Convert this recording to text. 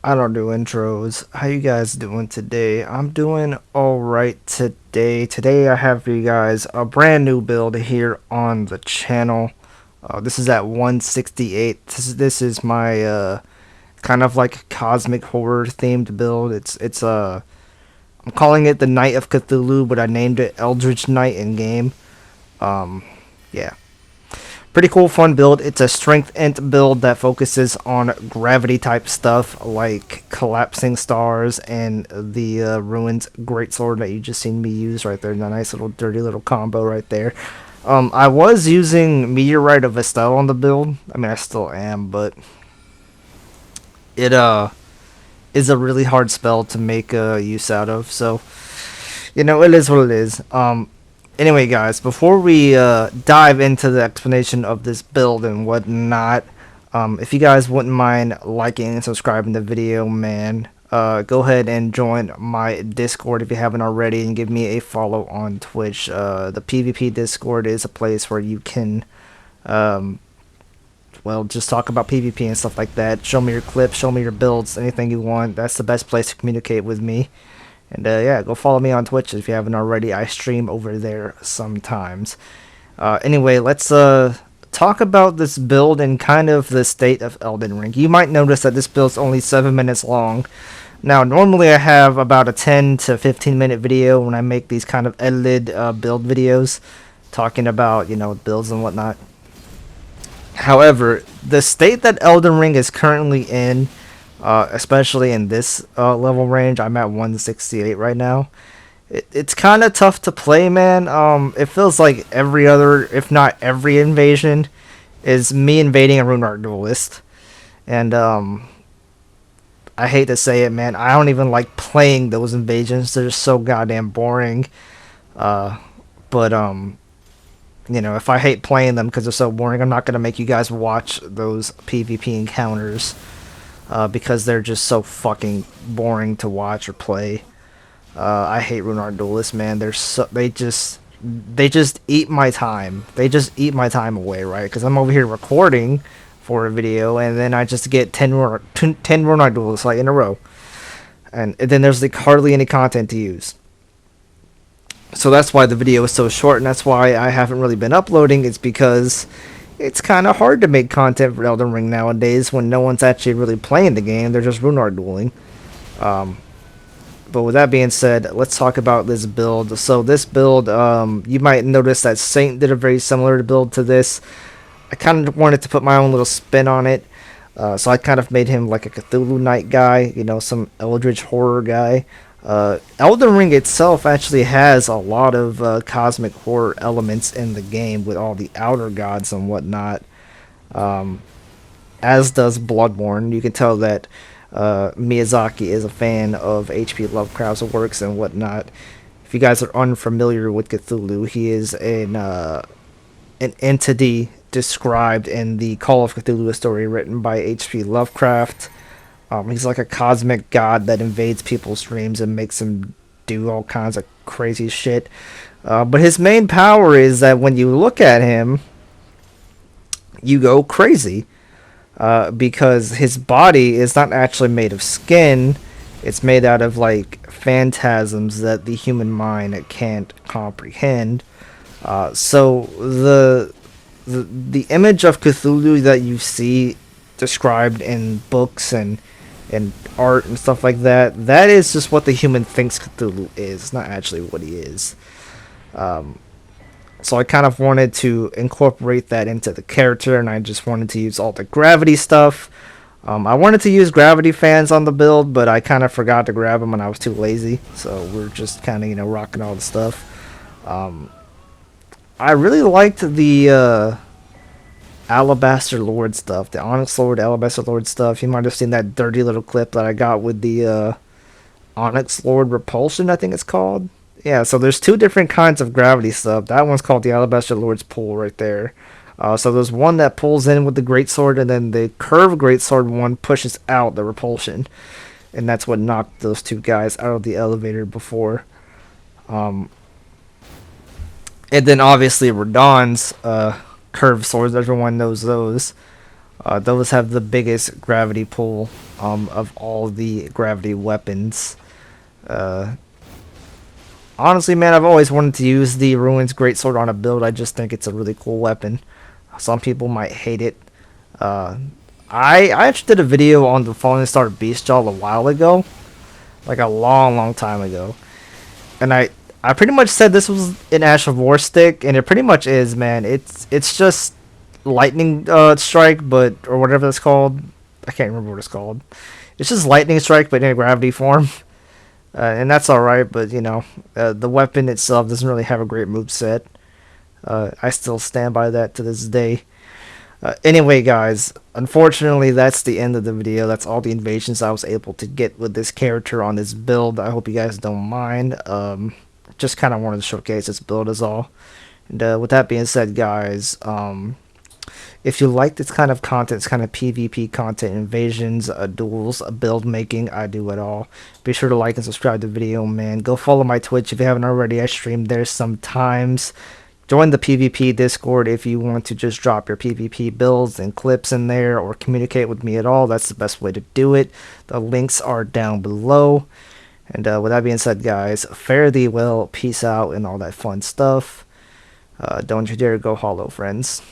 I don't do intros. How you guys doing today? I'm doing alright today. Today I have for you guys a brand new build here on the channel. This is at 168. This is my kind of like cosmic horror themed build. I'm calling it the Night of Cthulhu, but I named it Eldritch Night in game. Yeah. Pretty cool, fun build. It's a strength int build that focuses on gravity type stuff like collapsing stars and the ruins greatsword that you just seen me use right there. A nice little dirty little combo right there. I was using Meteorite of Estelle on the build. I mean, I still am, but it is a really hard spell to make use out of. So it is what it is. Anyway, guys, before we dive into the explanation of this build and whatnot, if you guys wouldn't mind liking and subscribing the video, man, go ahead and join my Discord if you haven't already, and give me a follow on Twitch. The PvP Discord is a place where you can, just talk about PvP and stuff like that. Show me your clips, show me your builds, anything you want. That's the best place to communicate with me. And yeah, go follow me on Twitch if you haven't already. I stream over there sometimes. Anyway, let's talk about this build and kind of the state of EldenRing. You might notice that this build's only 7 minutes long. Now, normally I have about a 10 to 15 minute video when I make these kind of edited build videos, talking about, builds and whatnot. However, the state that EldenRing is currently in, especially in this level range, I'm at 168 right now. It's kind of tough to play, man. It feels like every other, if not every invasion, is me invading a Rune Art duelist. And I hate to say it, man, I don't even like playing those invasions. They're just so goddamn boring. But if I hate playing them because they're so boring, I'm not gonna make you guys watch those PvP encounters. Because they're just so fucking boring to watch or play. I hate Rune Art duelists, man. They just eat my time. They just eat my time away, right? Because I'm over here recording for a video, and then I just get 10 Rune Art duelists like in a row, and then there's like hardly any content to use. So that's why the video is so short, and that's why I haven't really been uploading. It's because it's kind of hard to make content for Elden Ring nowadays when no one's actually really playing the game. They're just Rune Art dueling. But with that being said, let's talk about this build. So this build, you might notice that Saint did a very similar build to this. I kind of wanted to put my own little spin on it. So I kind of made him like a Cthulhu Knight guy, some Eldritch horror guy. Elden Ring itself actually has a lot of cosmic horror elements in the game with all the outer gods and whatnot, as does Bloodborne. You can tell that Miyazaki is a fan of H.P. Lovecraft's works and whatnot. If you guys are unfamiliar with Cthulhu, he is an entity described in the Call of Cthulhu story written by H.P. Lovecraft. He's like a cosmic god that invades people's dreams and makes them do all kinds of crazy shit. But his main power is that when you look at him, you go crazy. Because his body is not actually made of skin. It's made out of like phantasms that the human mind can't comprehend. So the image of Cthulhu that you see described in books and art and stuff like that, that is just what the human thinks Cthulhu is. It's not actually what he is. So I kind of wanted to incorporate that into the character, and I just wanted to use all the gravity stuff. I wanted to use gravity fans on the build, but I kind of forgot to grab them and I was too lazy. So we're just kind of, rocking all the stuff. I really liked the Alabaster Lord stuff, the Onyx Lord, Alabaster Lord stuff. You might have seen that dirty little clip that I got with the Onyx Lord Repulsion, I think it's called. Yeah, so there's two different kinds of gravity stuff. That one's called the Alabaster Lord's Pull right there. So there's one that pulls in with the Greatsword, and then the curved Greatsword one pushes out the Repulsion. And that's what knocked those two guys out of the elevator before. And then obviously Radahn's curved swords, everyone knows those. Those have the biggest gravity pull of all the gravity weapons. Uh, Honestly, man, I've always wanted to use the Ruins Greatsword on a build. I just think it's a really cool weapon. Some people might hate it. Uh, I actually did a video on the Fallen Star Beastjaw a while ago, like a long time ago, and I pretty much said this was an Ash of War stick, and it pretty much is, man. It's just lightning strike, but or whatever it's called. I can't remember what it's called. It's just lightning strike, but in a gravity form. And that's alright, but you know, the weapon itself doesn't really have a great move set. I still stand by that to this day. Anyway, guys, unfortunately, that's the end of the video. That's all the invasions I was able to get with this character on this build. I hope you guys don't mind. Just kind of wanted to showcase this build is all. And with that being said, guys, if you like this kind of content, this kind of PvP content, invasions, duels, build making, I do it all. Be sure to like and subscribe to the video, man. Go follow my Twitch if you haven't already. I stream there sometimes. Join the PvP Discord if you want to just drop your PvP builds and clips in there or communicate with me at all. That's the best way to do it. The links are down below. And with that being said, guys, fare thee well, peace out, and all that fun stuff. Don't you dare go hollow, friends.